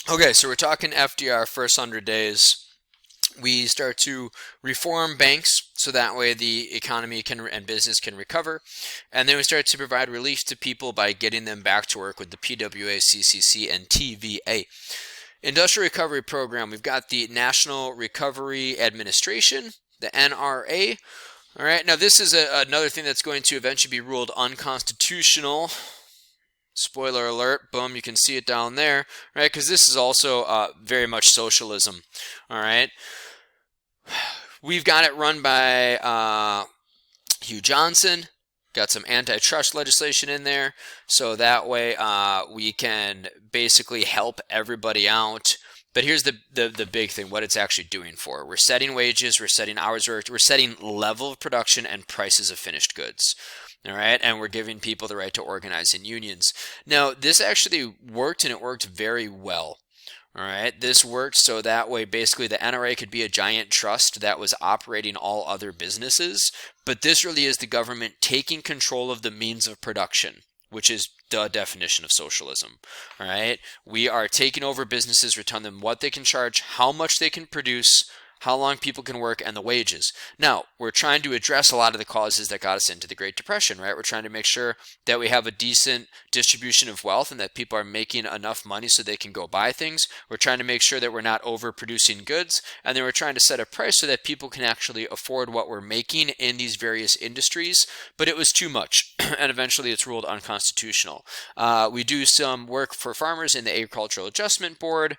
Okay, so we're talking FDR, first 100 days. We start to reform banks so that way the economy can and business can recover. And then we start to provide relief to people by getting them back to work with the PWA, CCC, and TVA. Industrial Recovery Program, we've got the National Recovery Administration, the NRA. All right, now this is another thing that's going to eventually be ruled unconstitutional. Spoiler alert, boom, you can see it down there, right? Because this is also very much socialism, all right? We've got it run by Hugh Johnson, got some antitrust legislation in there, so that way we can basically help everybody out. But here's the big thing, what it's actually doing for. We're setting wages, we're setting hours worked, we're setting level of production and prices of finished goods. All right, and we're giving people the right to organize in unions. Now, this actually worked, and it worked very well. All right, this worked so that way basically the NRA could be a giant trust that was operating all other businesses, but this really is the government taking control of the means of production, which is the definition of socialism. All right, we are taking over businesses, we're telling them what they can charge, how much they can produce, how long people can work, and the wages. Now, we're trying to address a lot of the causes that got us into the Great Depression, right? We're trying to make sure that we have a decent distribution of wealth and that people are making enough money so they can go buy things. We're trying to make sure that we're not overproducing goods, and then we're trying to set a price so that people can actually afford what we're making in these various industries, but it was too much, and eventually it's ruled unconstitutional. We do some work for farmers in the Agricultural Adjustment Board,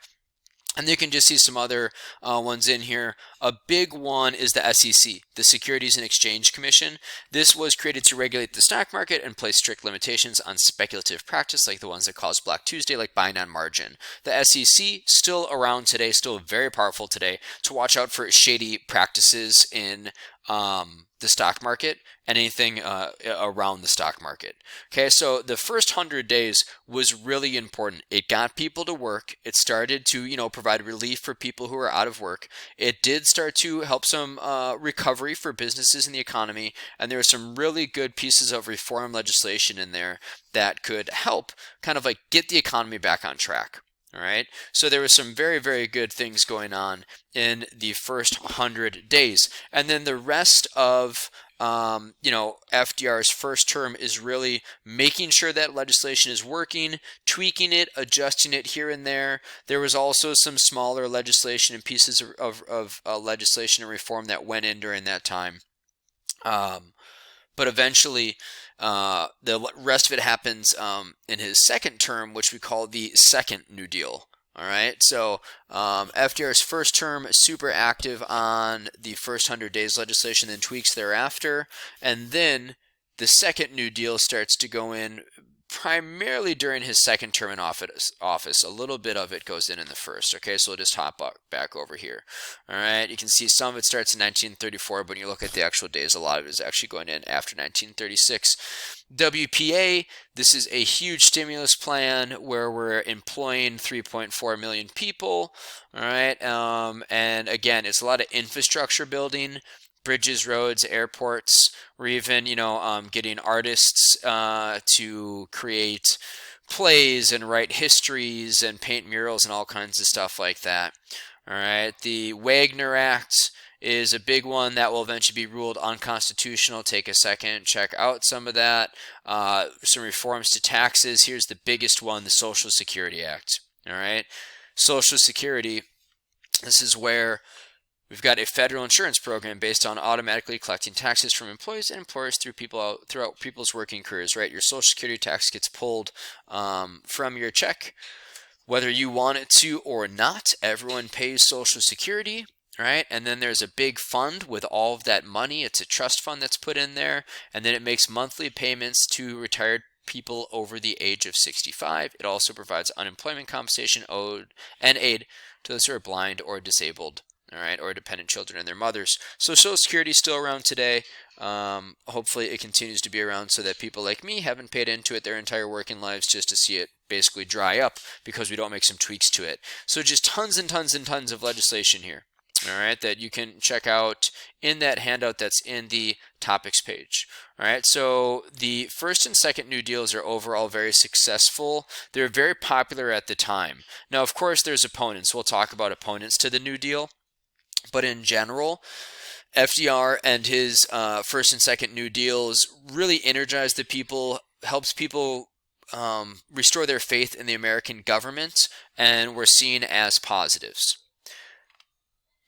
and you can just see some other ones in here. A big one is the SEC, the Securities and Exchange Commission. This was created to regulate the stock market and place strict limitations on speculative practice like the ones that caused Black Tuesday, like buying on margin. The SEC, still around today, still very powerful today, to watch out for shady practices in the stock market and anything around the stock market. Okay, so the first 100 days was really important. It got people to work. It started to, provide relief for people who are out of work. It did start to help some recovery for businesses in the economy, and there were some really good pieces of reform legislation in there that could help kind of like get the economy back on track. All right, so there was some very, very good things going on in the first 100 days. And then the rest of FDR's first term is really making sure that legislation is working, tweaking it, adjusting it here and there. There was also some smaller legislation and pieces of legislation and reform that went in during that time. But eventually, the rest of it happens in his second term, which we call the Second New Deal. All right, so FDR's first term, super active on the first 100 days legislation, then tweaks thereafter. And then the Second New Deal starts to go in primarily during his second term in office. A little bit of it goes in the first. Okay, so we'll just hop back over here. All right, you can see some of it starts in 1934, but when you look at the actual days, a lot of it is actually going in after 1936. WPA, this is a huge stimulus plan where we're employing 3.4 million people. All right, and again, it's a lot of infrastructure building. Bridges, roads, airports. We're even, getting artists to create plays and write histories and paint murals and all kinds of stuff like that. All right. The Wagner Act is a big one that will eventually be ruled unconstitutional. Take a second, check out some of that. Some reforms to taxes. Here's the biggest one, the Social Security Act. All right. Social Security, this is where we've got a federal insurance program based on automatically collecting taxes from employees and employers throughout people's working careers, right? Your Social Security tax gets pulled from your check, whether you want it to or not. Everyone pays Social Security, right? And then there's a big fund with all of that money. It's a trust fund that's put in there, and then it makes monthly payments to retired people over the age of 65. It also provides unemployment compensation owed and aid to those who are blind or disabled, all right, or dependent children and their mothers. So Social Security is still around today. Hopefully it continues to be around so that people like me haven't paid into it their entire working lives just to see it basically dry up because we don't make some tweaks to it. So just tons and tons and tons of legislation here. all right, that you can check out in that handout that's in the topics page. All right, so the first and second New Deals are overall very successful. They're very popular at the time. Now, of course, there's opponents. We'll talk about opponents to the New Deal, but in general, FDR and his first and second New Deals really energized the people, helps people restore their faith in the American government, and were seen as positives.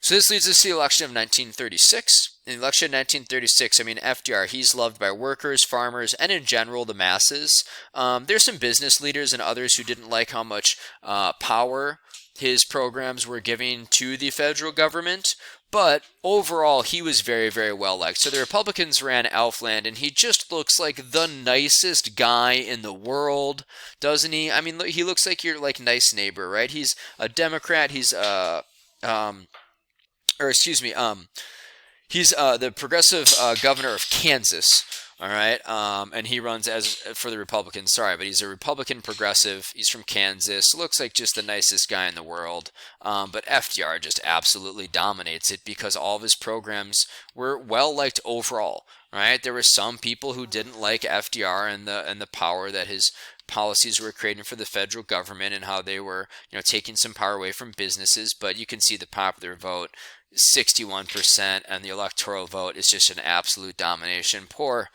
So this leads us to the election of 1936. In the election of 1936, I mean, FDR, he's loved by workers, farmers, and in general, the masses. There's some business leaders and others who didn't like how much power his programs were giving to the federal government, but overall, he was very, very well liked. So the Republicans ran Elfland, and he just looks like the nicest guy in the world, doesn't he? I mean, he looks like your nice neighbor, right? He's a Democrat. He's he's the progressive governor of Kansas. All right, and he runs as for the Republicans. Sorry, but he's a Republican progressive. He's from Kansas. Looks like just the nicest guy in the world. But FDR just absolutely dominates it because all of his programs were well liked overall. Right, there were some people who didn't like FDR and the power that his policies were creating for the federal government and how they were taking some power away from businesses. But you can see the popular vote. 61%, and the electoral vote is just an absolute domination. Poor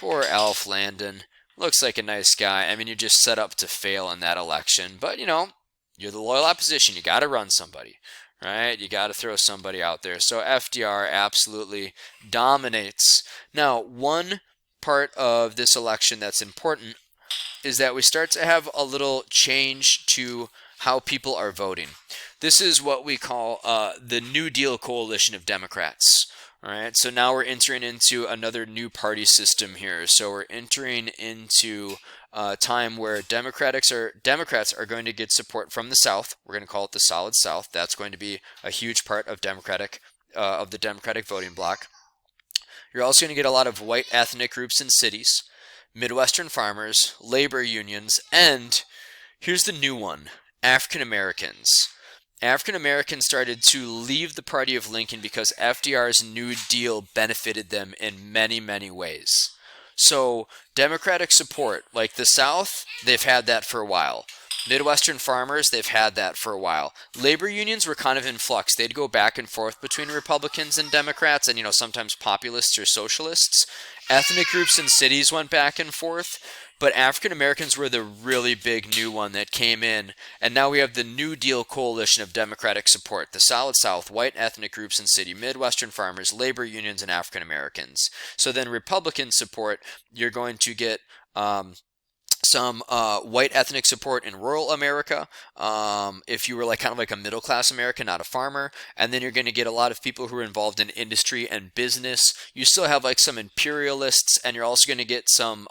Alf Landon. Looks like a nice guy. I mean, you're just set up to fail in that election. But, you're the loyal opposition. You got to run somebody, right? You got to throw somebody out there. So FDR absolutely dominates. Now, one part of this election that's important is that we start to have a little change to how people are voting. This is what we call the New Deal coalition of Democrats. All right, so now we're entering into another new party system here. So we're entering into a time where Democrats are going to get support from the South. We're going to call it the Solid South. That's going to be a huge part of the Democratic voting bloc. You're also going to get a lot of white ethnic groups in cities, Midwestern farmers, labor unions, and here's the new one, African Americans. African Americans started to leave the party of Lincoln because FDR's New Deal benefited them in many, many ways. So Democratic support, like the South, they've had that for a while. Midwestern farmers, they've had that for a while. Labor unions were kind of in flux. They'd go back and forth between Republicans and Democrats and, sometimes populists or socialists. Ethnic groups in cities went back and forth. But African Americans were the really big new one that came in, and now we have the New Deal coalition of Democratic support, the Solid South, white ethnic groups in city, Midwestern farmers, labor unions, and African Americans. So then Republican support, you're going to get some white ethnic support in rural America, if you were kind of like a middle class American, not a farmer, and then you're going to get a lot of people who are involved in industry and business. You still have some imperialists, and you're also going to get some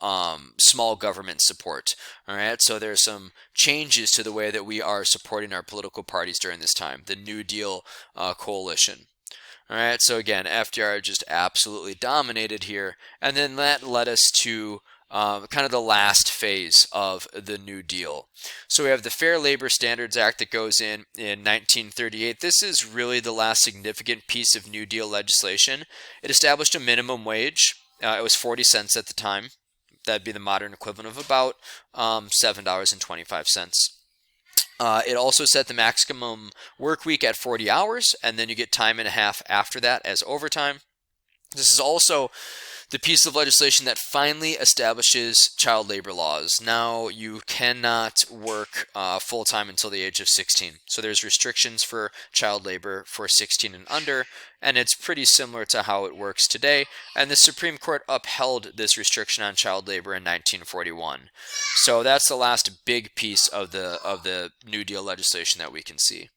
small government support. All right, so there's some changes to the way that we are supporting our political parties during this time, the New Deal coalition. All right, so again, FDR just absolutely dominated here, and then that led us to kind of the last phase of the New Deal. So we have the Fair Labor Standards Act that goes in 1938. This is really the last significant piece of New Deal legislation. It established a minimum wage. It was 40 cents at the time. That'd be the modern equivalent of about $7.25. It also set the maximum work week at 40 hours, and then you get time and a half after that as overtime. This is also the piece of legislation that finally establishes child labor laws. Now you cannot work full-time until the age of 16. So there's restrictions for child labor for 16 and under, and it's pretty similar to how it works today. And the Supreme Court upheld this restriction on child labor in 1941. So that's the last big piece of the New Deal legislation that we can see.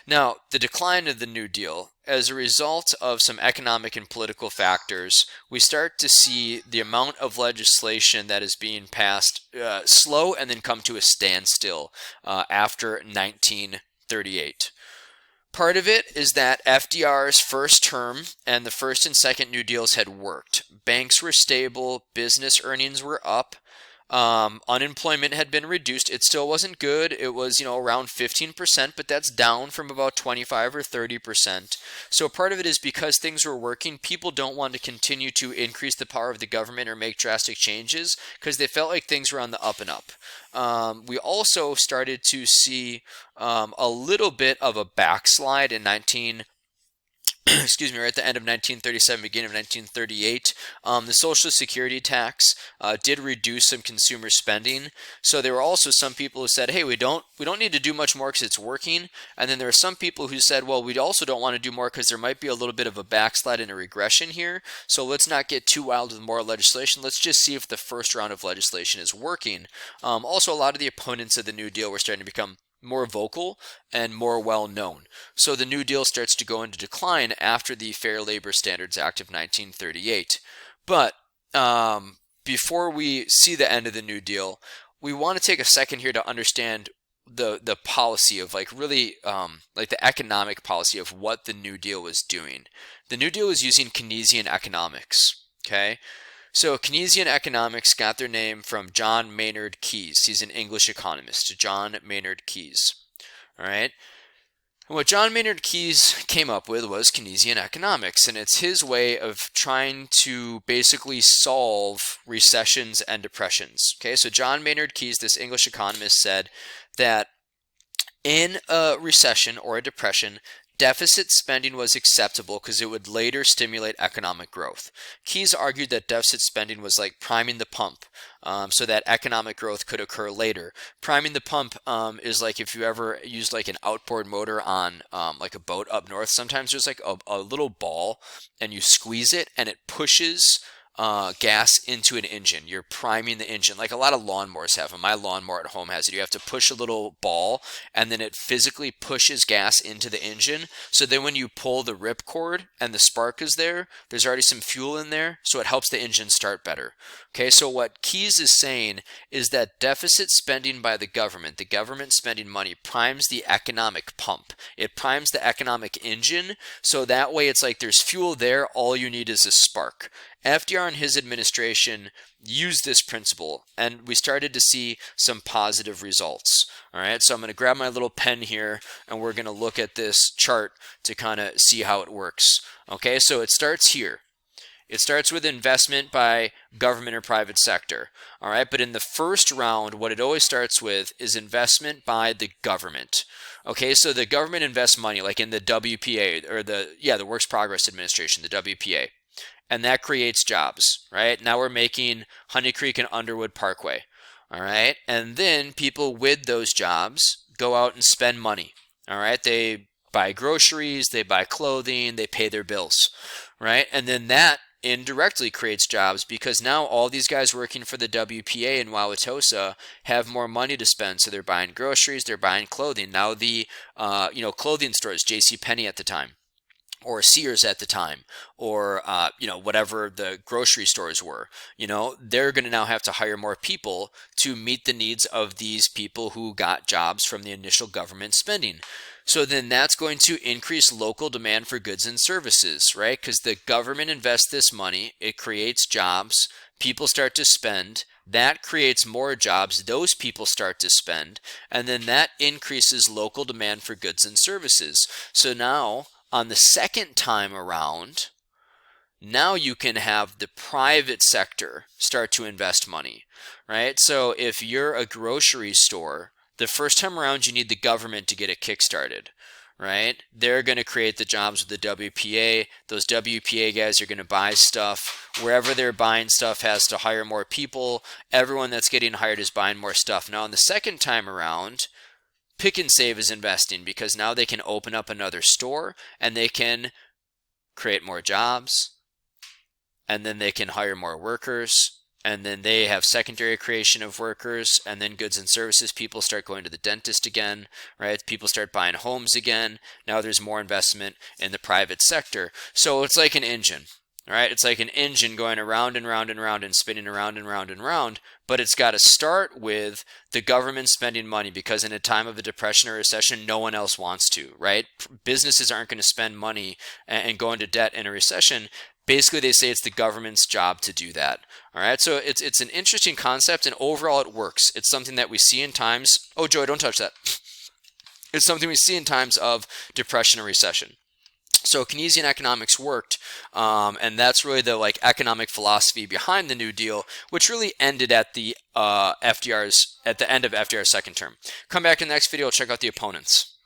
Now, the decline of the New Deal, as a result of some economic and political factors, we start to see the amount of legislation that is being passed slow and then come to a standstill after 1938. Part of it is that FDR's first term and the first and second New Deals had worked. Banks were stable, business earnings were up. Unemployment had been reduced. It still wasn't good. It was, around 15%, but that's down from about 25 or 30%. So part of it is because things were working, people don't want to continue to increase the power of the government or make drastic changes because they felt like things were on the up and up. We also started to see a little bit of a backslide in excuse me, right at the end of 1937, beginning of 1938. The Social Security tax did reduce some consumer spending. So there were also some people who said, "Hey, we don't need to do much more because it's working." And then there are some people who said, "Well, we also don't want to do more because there might be a little bit of a backslide and a regression here. So let's not get too wild with more legislation. Let's just see if the first round of legislation is working." Also, a lot of the opponents of the New Deal were starting to become more vocal and more well known. So the New Deal starts to go into decline after the Fair Labor Standards Act of 1938. But before we see the end of the New Deal, we want to take a second here to understand the policy of really the economic policy of what the New Deal was doing. The New Deal was using Keynesian economics. Okay. So Keynesian economics got their name from John Maynard Keynes. He's an English economist, John Maynard Keynes. All right. And what John Maynard Keynes came up with was Keynesian economics, and it's his way of trying to basically solve recessions and depressions. Okay, so John Maynard Keynes, this English economist, said that in a recession or a depression, deficit spending was acceptable because it would later stimulate economic growth. Keynes argued that deficit spending was like priming the pump so that economic growth could occur later. Priming the pump is like if you ever used like an outboard motor on like a boat up north. Sometimes there's like a little ball and you squeeze it and it pushes gas into an engine. You're priming the engine like a lot of lawnmowers have. And my lawnmower at home has it. You have to push a little ball and then it physically pushes gas into the engine. So then when you pull the ripcord and the spark is there, there's already some fuel in there. So it helps the engine start better. Okay, so what Keynes is saying is that deficit spending by the government spending money, primes the economic pump. It primes the economic engine. So that way it's like there's fuel there. All you need is a spark. FDR and his administration used this principle, and we started to see some positive results. All right, so I'm going to grab my little pen here, and we're going to look at this chart to kind of see how it works. Okay, so it starts here. It starts with investment by government or private sector. All right, but in the first round, what it always starts with is investment by the government. Okay, so the government invests money, like in the WPA, or the Works Progress Administration, the WPA. And that creates jobs, right? Now we're making Honey Creek and Underwood Parkway, all right? And then people with those jobs go out and spend money, all right? They buy groceries, they buy clothing, they pay their bills, right? And then that indirectly creates jobs because now all these guys working for the WPA in Wauwatosa have more money to spend, so they're buying groceries, they're buying clothing. Now the clothing stores, JCPenney at the time, or Sears at the time, or whatever the grocery stores were, they're going to now have to hire more people to meet the needs of these people who got jobs from the initial government spending. So then that's going to increase local demand for goods and services, right? Because the government invests this money, it creates jobs, people start to spend, that creates more jobs, those people start to spend, and then that increases local demand for goods and services. So now, on the second time around, now you can have the private sector start to invest money, right? So if you're a grocery store, the first time around you need the government to get it kickstarted, right? They're going to create the jobs with the WPA. Those WPA guys are going to buy stuff. Wherever they're buying stuff has to hire more people. Everyone that's getting hired is buying more stuff. Now, on the second time around, Pick and Save is investing because now they can open up another store and they can create more jobs, and then they can hire more workers, and then they have secondary creation of workers, and then goods and services. People start going to the dentist again, right? People start buying homes again. Now there's more investment in the private sector. So it's like an engine. Right? It's like an engine going around and round and round and spinning around and round and round, but it's got to start with the government spending money because in a time of a depression or recession, no one else wants to, right? Businesses aren't going to spend money and go into debt in a recession. basically they say it's the government's job to do that. All right, so it's an interesting concept, and overall it works. It's something that we see in times. Oh, Joy, don't touch that. It's something we see in times of depression or recession. So Keynesian economics worked, and that's really the economic philosophy behind the New Deal, which really ended at the end of FDR's second term. Come back in the next video, check out the opponents.